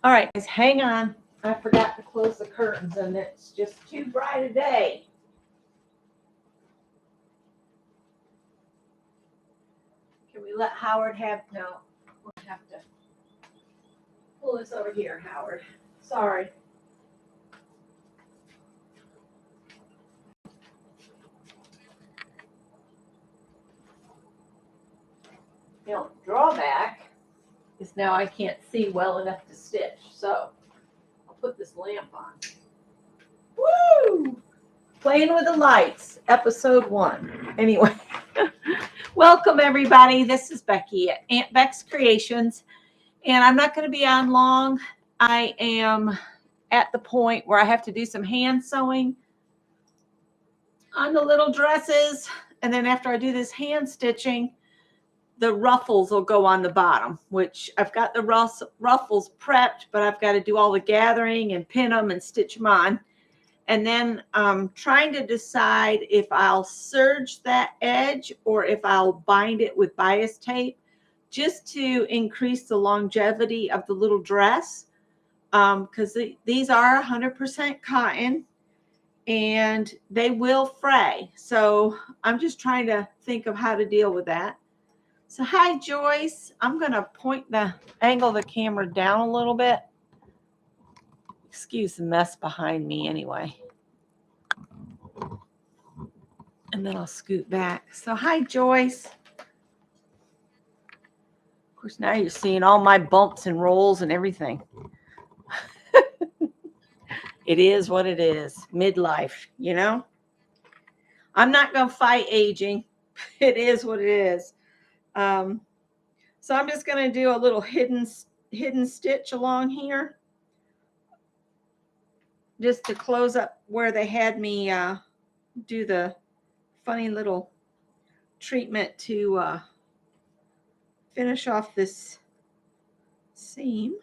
All right, guys, hang on. I forgot to close the curtains and it's just too bright a day. Can we let Howard have, no, we'll have to pull this over here, Howard. Sorry. The only drawback is now I can't see well enough to stitch. So I'll put this lamp on. Woo! Playing with the lights, episode 1. Anyway, welcome everybody. This is Becky at Aunt Beck's Creations. And I'm not going to be on long. I am at the point where I have to do some hand sewing on the little dresses. And then after I do this hand stitching, the ruffles will go on the bottom, which I've got the ruffles prepped, but I've got to do all the gathering and pin them and stitch them on. And then I'm trying to decide if I'll serge that edge or if I'll bind it with bias tape just to increase the longevity of the little dress. Because these are 100% cotton and they will fray. So I'm just trying to think of how to deal with that. So hi, Joyce. I'm going to angle the camera down a little bit. Excuse the mess behind me anyway. And then I'll scoot back. So hi, Joyce. Of course, now you're seeing all my bumps and rolls and everything. It is what it is. Midlife, you know. I'm not going to fight aging. It is what it is. So I'm just going to do a little hidden stitch along here. Just to close up where they had me do the funny little treatment to finish off this seam.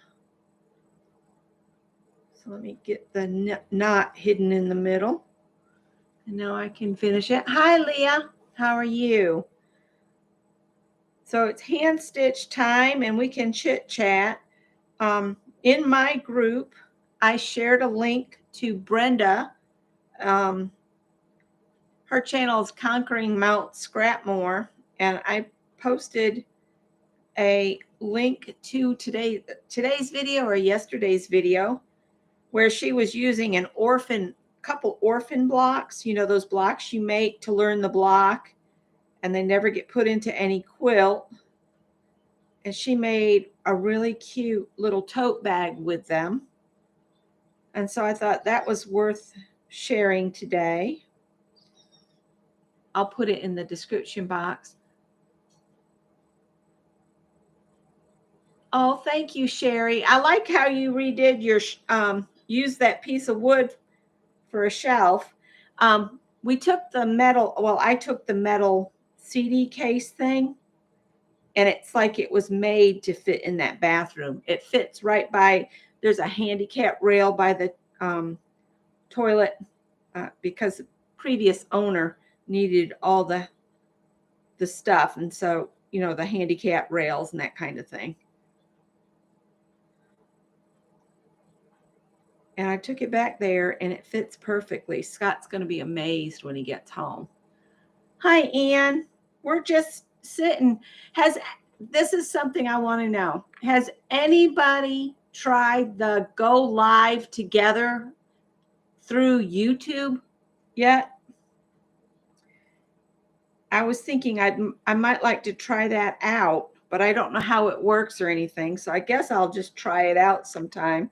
So let me get the knot hidden in the middle. And now I can finish it. Hi, Leah. How are you? So it's hand stitch time and we can chit chat. In my group, I shared a link to Brenda. Her channel is Conquering Mount Scrapmore. And I posted a link to today's video or yesterday's video where she was using a couple orphan blocks, you know, those blocks you make to learn the block and they never get put into any quilt. And she made a really cute little tote bag with them. And so I thought that was worth sharing today. I'll put it in the description box. Oh, thank you, Sherry. I like how you redid your, use that piece of wood for a shelf. We took the metal, I took the metal CD case thing, and it's like it was made to fit in that bathroom. It fits right by, there's a handicap rail by the toilet because the previous owner needed all the stuff. And so, you know, the handicap rails and that kind of thing. And I took it back there and it fits perfectly. Scott's going to be amazed when he gets home. Hi, Ann. We're just sitting. This is something I want to know. Has anybody tried the go live together through YouTube yet? I was thinking I might like to try that out, but I don't know how it works or anything. So I guess I'll just try it out sometime.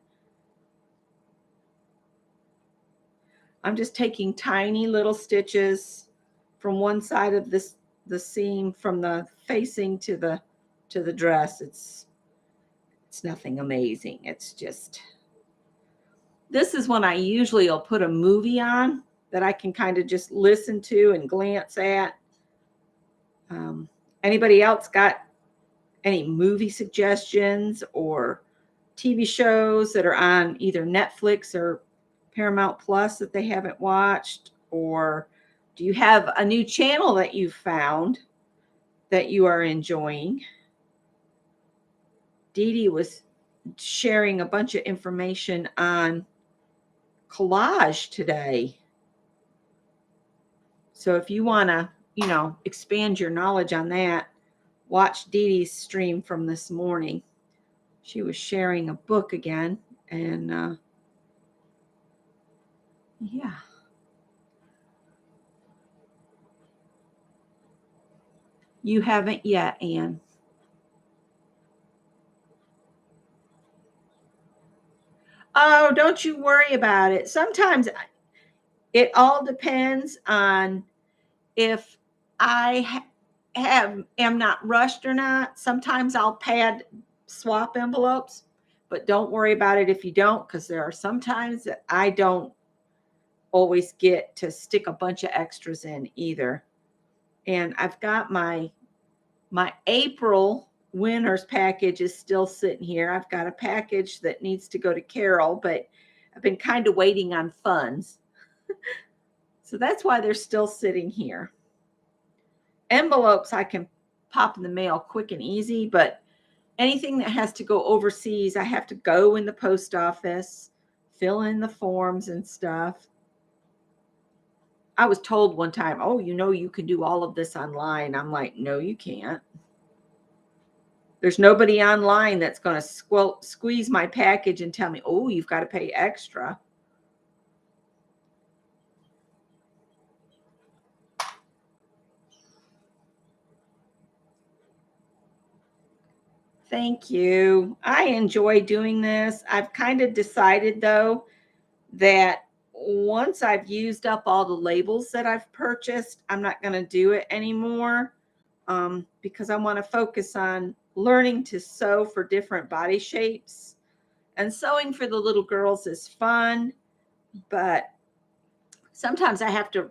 I'm just taking tiny little stitches from one side of the seam from the facing to the dress. It's nothing amazing. It's just, this is when I usually will put a movie on that I can kind of just listen to and glance at. Anybody else got any movie suggestions or TV shows that are on either Netflix or Paramount Plus that they haven't watched? Or do you have a new channel that you've found that you are enjoying? Dee Dee was sharing a bunch of information on collage today. So if you want to, expand your knowledge on that, watch Dee Dee's stream from this morning. She was sharing a book again, and yeah. You haven't yet, Anne. Oh, don't you worry about it. Sometimes it all depends on if I am not rushed or not. Sometimes I'll pad swap envelopes, but don't worry about it if you don't, because there are some times that I don't always get to stick a bunch of extras in either. And I've got my April winners package is still sitting here. I've got a package that needs to go to Carol, but I've been kind of waiting on funds. So that's why they're still sitting here. Envelopes I can pop in the mail quick and easy, but anything that has to go overseas, I have to go in the post office, fill in the forms and stuff. I was told one time, oh, you can do all of this online. I'm like, no, you can't. There's nobody online that's going to squeeze my package and tell me, oh, you've got to pay extra. Thank you. I enjoy doing this. I've kind of decided, though, that once I've used up all the labels that I've purchased, I'm not going to do it anymore, because I want to focus on learning to sew for different body shapes. And sewing for the little girls is fun, but sometimes I have to,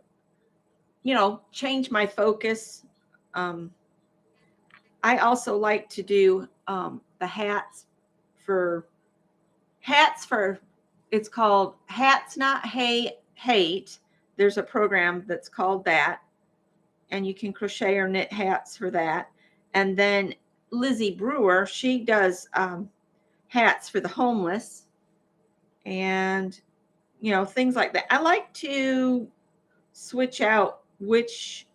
change my focus. I also like to do the hats for it's called Hats Not Hate. There's a program that's called that, and you can crochet or knit hats for that. And then Lizzie Brewer, she does hats for the homeless and things like that. I like to switch out which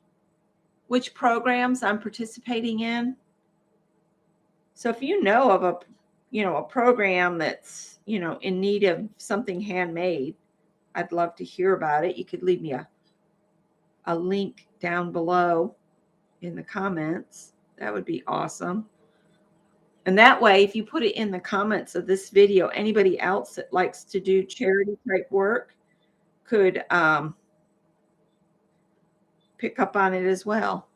programs I'm participating in. So if you know of a program that's, in need of something handmade, I'd love to hear about it. You could leave me a link down below in the comments. That would be awesome. And that way, if you put it in the comments of this video, anybody else that likes to do charity type work could pick up on it as well.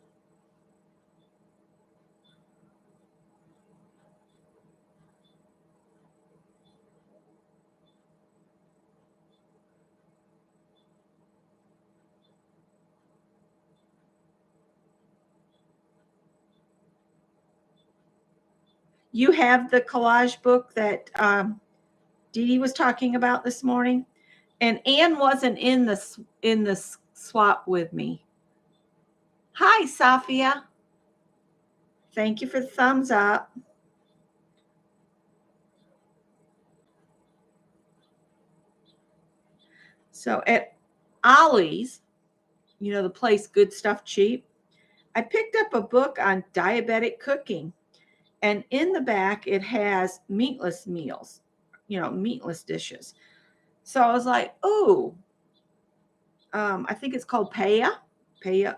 You have the collage book that Dee Dee was talking about this morning, and Anne wasn't in the swap with me. Hi, Safia. Thank you for the thumbs up. So at Ollie's, the place Good Stuff Cheap, I picked up a book on diabetic cooking. And in the back, it has meatless meals, meatless dishes. So I was like, oh, I think it's called Paella, Paella.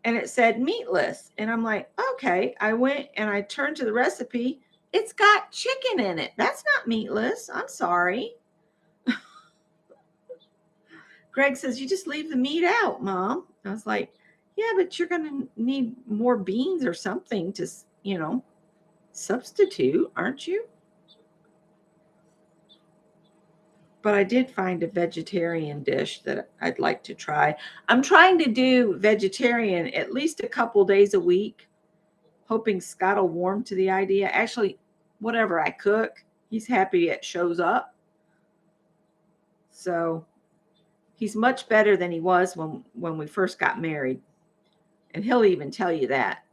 And it said meatless. And I'm like, okay. I went and I turned to the recipe. It's got chicken in it. That's not meatless. I'm sorry. Greg says, you just leave the meat out, Mom. I was like, yeah, but you're going to need more beans or something to, substitute, aren't you? But I did find a vegetarian dish that I'd like to try. I'm trying to do vegetarian at least a couple days a week, hoping Scott will warm to the idea. Actually, whatever I cook, he's happy it shows up. So he's much better than he was when we first got married. And he'll even tell you that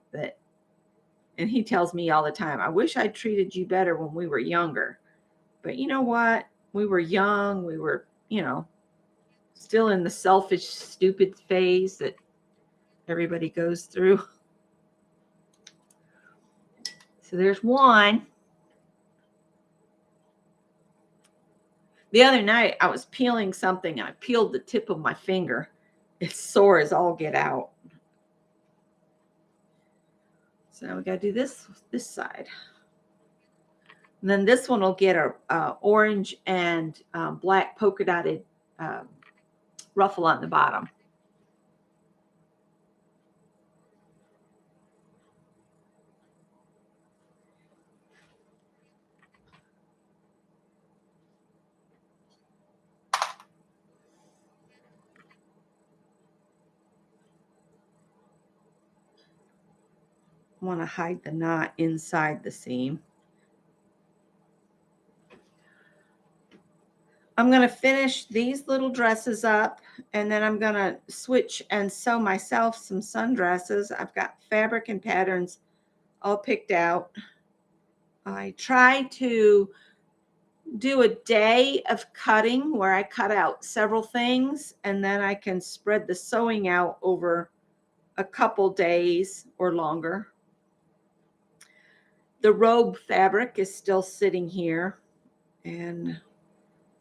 And he tells me all the time, I wish I treated you better when we were younger. But you know what? We were young. We were, still in the selfish, stupid phase that everybody goes through. So there's one. The other night I was peeling something and I peeled the tip of my finger. It's sore as all get out. So now we got to do this side. And then this one will get a orange and black polka dotted ruffle on the bottom. I want to hide the knot inside the seam. I'm going to finish these little dresses up, and then I'm going to switch and sew myself some sundresses. I've got fabric and patterns all picked out. I try to do a day of cutting where I cut out several things, and then I can spread the sewing out over a couple days or longer. The robe fabric is still sitting here, and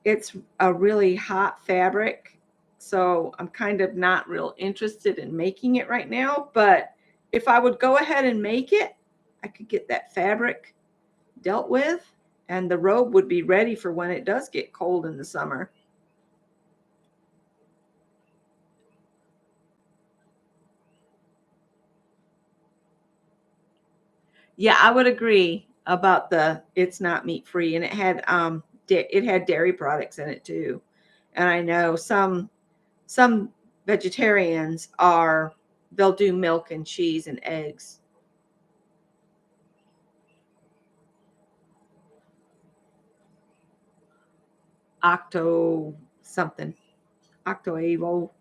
it's a really hot fabric, so I'm kind of not real interested in making it right now. But if I would go ahead and make it, I could get that fabric dealt with, and the robe would be ready for when it does get cold in the summer. Yeah, I would agree about it's not meat free, and it had dairy products in it too. And I know some vegetarians they'll do milk and cheese and eggs. Octo something. Octo-avo.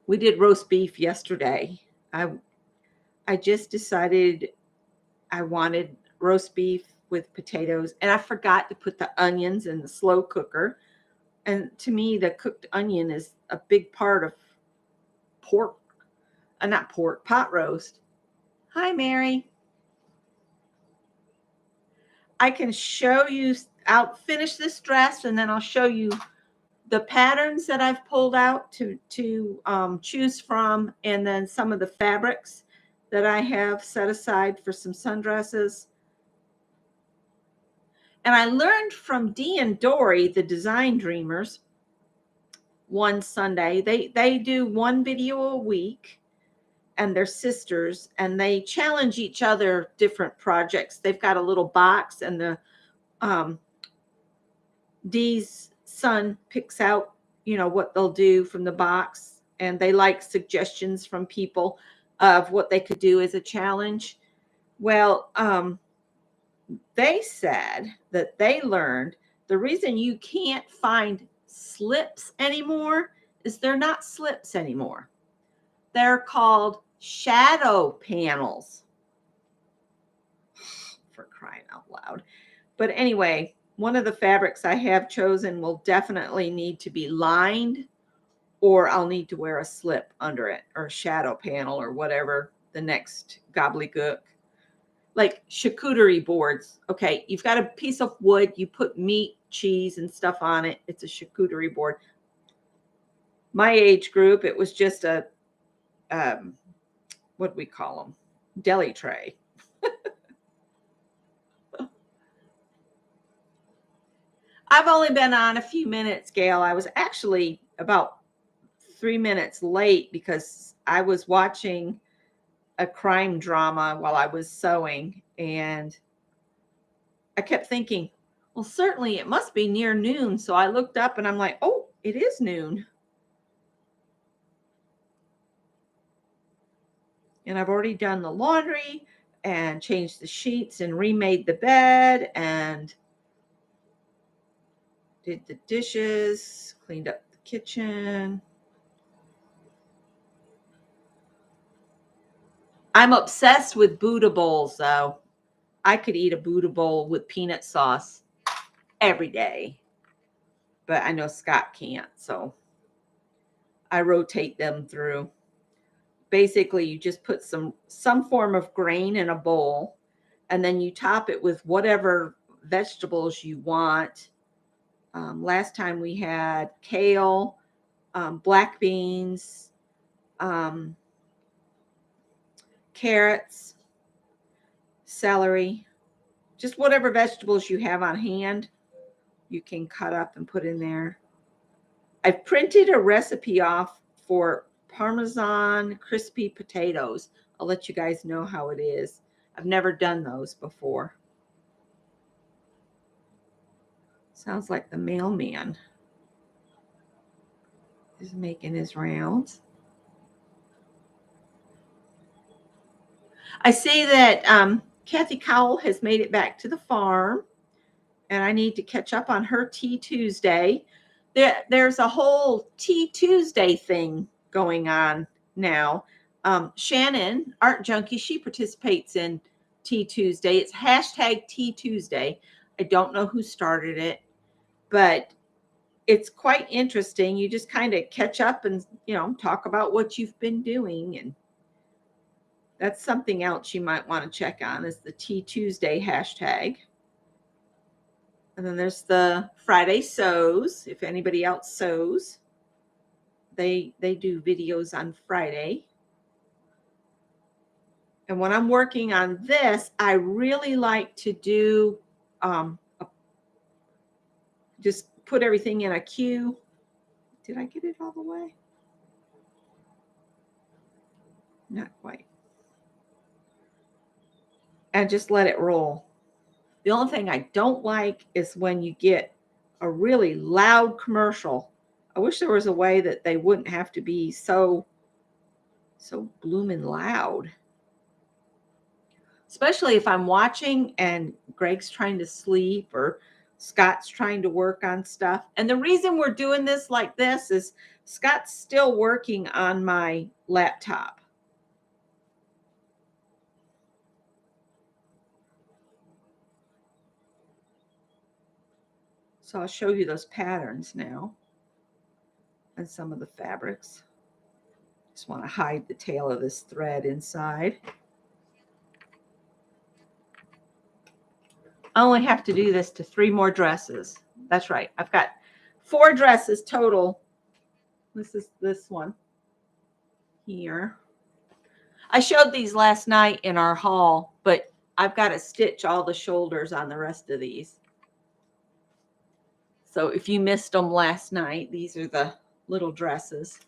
We did roast beef yesterday. I just decided I wanted roast beef with potatoes, and I forgot to put the onions in the slow cooker. And to me, the cooked onion is a big part of pork, not pork, pot roast. Hi, Mary. I can show you, I'll finish this dress and then I'll show you the patterns that I've pulled out to choose from, and then some of the fabrics that I have set aside for some sundresses. And I learned from Dee and Dory, the design dreamers, one Sunday. They do one video a week, and they're sisters, and they challenge each other different projects. They've got a little box, and the Dee's son picks out, what they'll do from the box, and they like suggestions from people of what they could do as a challenge. Well, they said that they learned the reason you can't find slips anymore is they're not slips anymore. They're called shadow panels. For crying out loud. But anyway, one of the fabrics I have chosen will definitely need to be lined, or I'll need to wear a slip under it, or a shadow panel, or whatever the next gobbledygook. Like charcuterie boards. Okay, you've got a piece of wood, you put meat, cheese, and stuff on it. It's a charcuterie board. My age group, it was just a, what do we call them? Deli tray. I've only been on a few minutes, Gail. I was actually about 3 minutes late because I was watching a crime drama while I was sewing, and I kept thinking, well, certainly it must be near noon. So I looked up and I'm like, oh, it is noon. And I've already done the laundry and changed the sheets and remade the bed and did the dishes, cleaned up the kitchen. I'm obsessed with Buddha bowls, though. I could eat a Buddha bowl with peanut sauce every day, but I know Scott can't, so I rotate them through. Basically, you just put some form of grain in a bowl, and then you top it with whatever vegetables you want. Last time we had kale, black beans, carrots, celery, just whatever vegetables you have on hand, you can cut up and put in there. I've printed a recipe off for Parmesan crispy potatoes. I'll let you guys know how it is. I've never done those before. Sounds like the mailman is making his rounds. I see that Kathy Cowell has made it back to the farm, and I need to catch up on her Tea Tuesday. There's a whole Tea Tuesday thing going on now. Shannon, Art Junkie, she participates in Tea Tuesday. It's hashtag Tea Tuesday. I don't know who started it, but it's quite interesting. You just kind of catch up and, talk about what you've been doing. And that's something else you might want to check on is the Tea Tuesday hashtag. And then there's the Friday sews. If anybody else sews, they do videos on Friday. And when I'm working on this, I really like to do just put everything in a queue. Did I get it all the way? Not quite. And just let it roll. The only thing I don't like is when you get a really loud commercial. I wish there was a way that they wouldn't have to be so blooming loud. Especially if I'm watching and Greg's trying to sleep or Scott's trying to work on stuff. And the reason we're doing this like this is Scott's still working on my laptop. So I'll show you those patterns now and some of the fabrics. Just want to hide the tail of this thread inside. I only have to do this to 3 more dresses. That's right. I've got 4 dresses total. This is this one here. I showed these last night in our haul, but I've got to stitch all the shoulders on the rest of these. So if you missed them last night, these are the little dresses.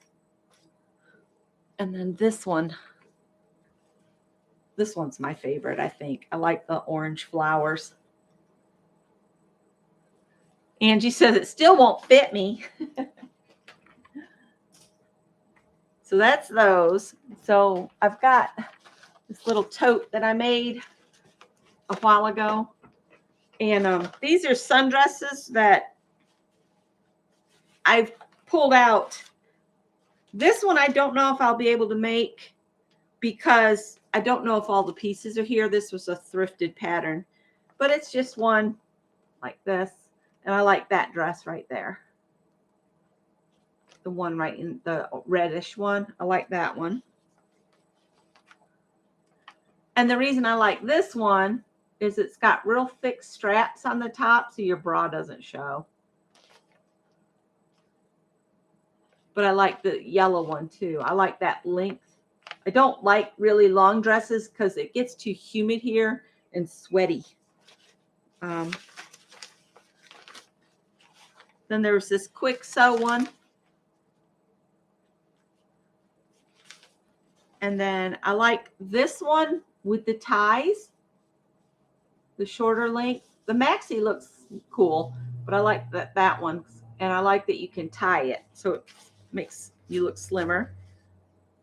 And then this one's my favorite, I think. I like the orange flowers. Angie says it still won't fit me. So that's those. So I've got this little tote that I made a while ago. And these are sundresses that I've pulled out. This one I don't know if I'll be able to make because I don't know if all the pieces are here. This was a thrifted pattern, but it's just one like this. And I like that dress right there. The one right in the reddish one. I like that one. And the reason I like this one is it's got real thick straps on the top so your bra doesn't show. But I like the yellow one too. I like that length. I don't like really long dresses because it gets too humid here and sweaty. Then there's this quick sew one. And then I like this one with the ties, the shorter length. The maxi looks cool, but I like that one. And I like that you can tie it so it makes you look slimmer.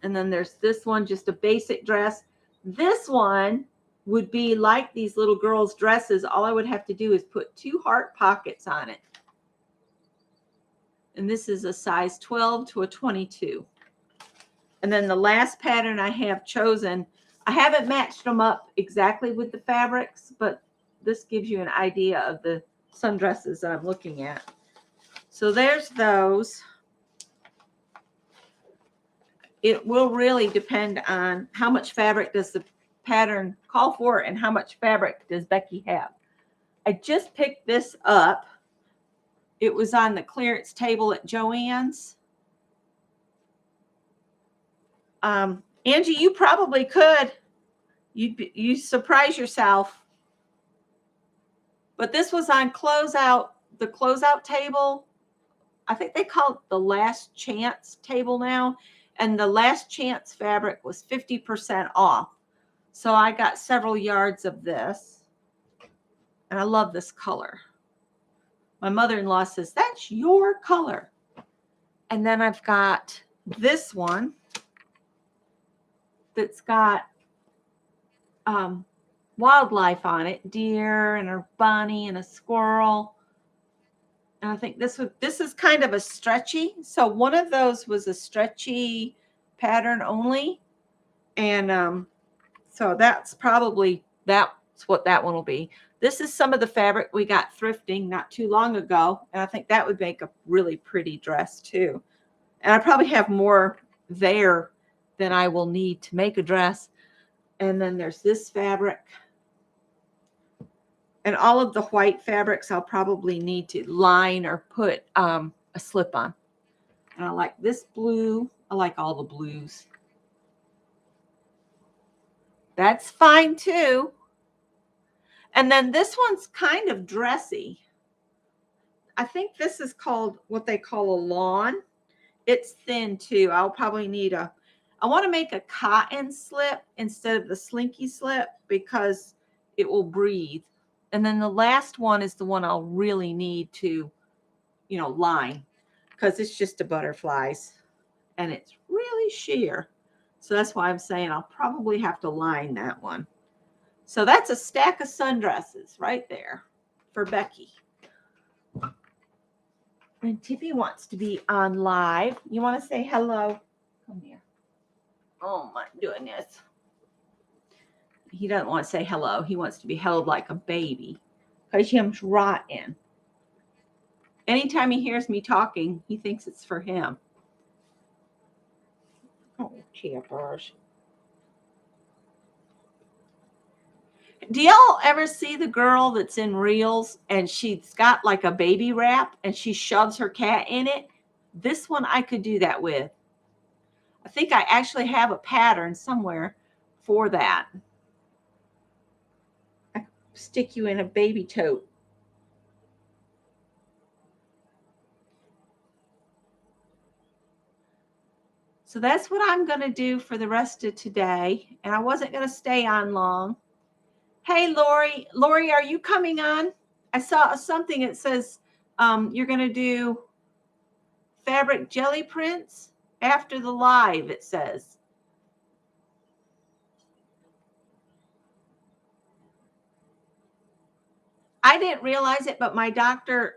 And then there's this one, just a basic dress. This one would be like these little girls' dresses. All I would have to do is put 2 heart pockets on it. And this is a size 12 to a 22. And then the last pattern I have chosen, I haven't matched them up exactly with the fabrics, but this gives you an idea of the sundresses that I'm looking at. So there's those. It will really depend on how much fabric does the pattern call for and how much fabric does Becky have. I just picked this up. It was on the clearance table at Joann's. Angie, you probably could. You surprise yourself. But this was on the closeout table. I think they call it the last chance table now. And the last chance fabric was 50% off. So I got several yards of this. And I love this color. My mother-in-law says, that's your color. And then I've got this one that's got wildlife on it, deer and a bunny and a squirrel. And I think this is kind of a stretchy. So one of those was a stretchy pattern only. And so that's what that one will be. This is some of the fabric we got thrifting not too long ago. And I think that would make a really pretty dress too. And I probably have more there than I will need to make a dress. And then there's this fabric. And all of the white fabrics I'll probably need to line or put a slip on. And I like this blue. I like all the blues. That's fine too. And then this one's kind of dressy. I think this is called what they call a lawn. It's thin too. I'll probably need I want to make a cotton slip instead of the slinky slip because it will breathe. And then the last one is the one I'll really need to, line because it's just a butterflies and it's really sheer. So that's why I'm saying I'll probably have to line that one. So that's a stack of sundresses right there for Becky. And Tippy wants to be on live. You want to say hello? Come here. Oh my goodness. He doesn't want to say hello. He wants to be held like a baby because he's rotten. Anytime he hears me talking, he thinks it's for him. Oh, chippers. Do y'all ever see the girl that's in Reels and she's got like a baby wrap and she shoves her cat in it? This one I could do that with. I think I actually have a pattern somewhere for that. I stick you in a baby tote. So that's what I'm going to do for the rest of today. And I wasn't going to stay on long. Hey, Lori. Lori, are you coming on? I saw something that says you're going to do fabric jelly prints after the live, it says. I didn't realize it, but my doctor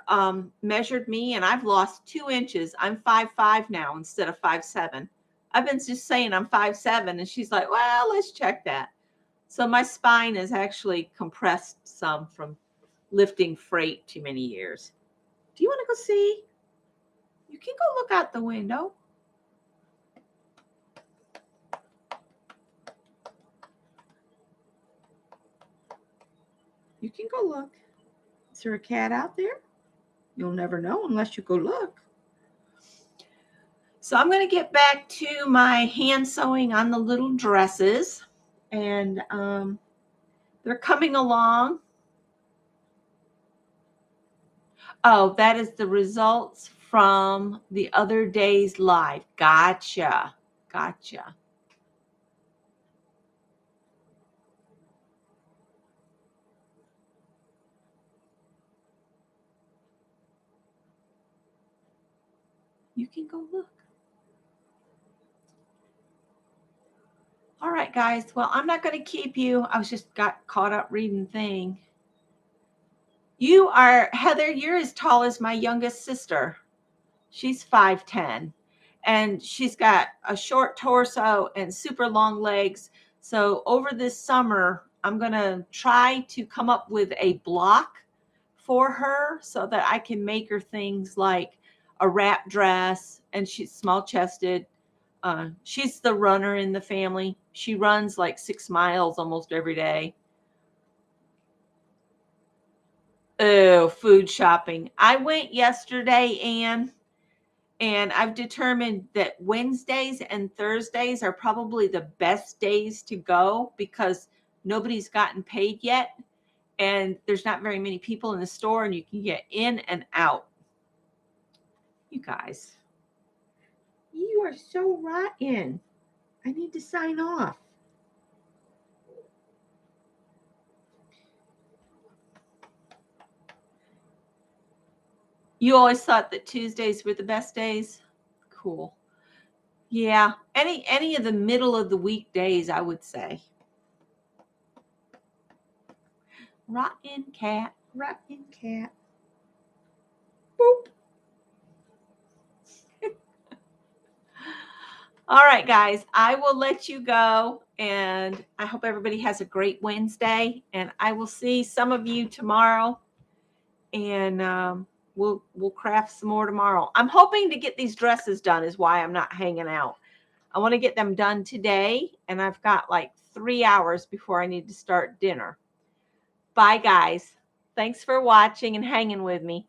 measured me and I've lost 2 inches. I'm 5'5" now instead of 5'7". I've been just saying I'm 5'7", and she's like, well, let's check that. So my spine is actually compressed some from lifting freight too many years. Do you want to go see? You can go look out the window. You can go look. Is there a cat out there? You'll never know unless you go look. So I'm going to get back to my hand sewing on the little dresses. And they're coming along. Oh, that is the results from the other day's live. Gotcha. Gotcha. You can go look. All right, guys. Well, I'm not going to keep you. I was just got caught up reading thing. You are, Heather, you're as tall as my youngest sister. She's 5'10", and she's got a short torso and super long legs. So over this summer, I'm going to try to come up with a block for her so that I can make her things like a wrap dress, and she's small chested. She's the runner in the family. She runs like 6 miles almost every day. Oh, food shopping. I went yesterday, Anne, and I've determined that Wednesdays and Thursdays are probably the best days to go because nobody's gotten paid yet. And there's not very many people in the store, and you can get in and out. You guys, you are so rotten. I need to sign off. You always thought that Tuesdays were the best days? Cool. Yeah, any of the middle of the week days, I would say. Rotten cat, rotten cat. Boop. All right, guys, I will let you go, and I hope everybody has a great Wednesday, and I will see some of you tomorrow, and we'll craft some more tomorrow. I'm hoping to get these dresses done is why I'm not hanging out. I want to get them done today, and I've got like 3 hours before I need to start dinner. Bye, guys. Thanks for watching and hanging with me.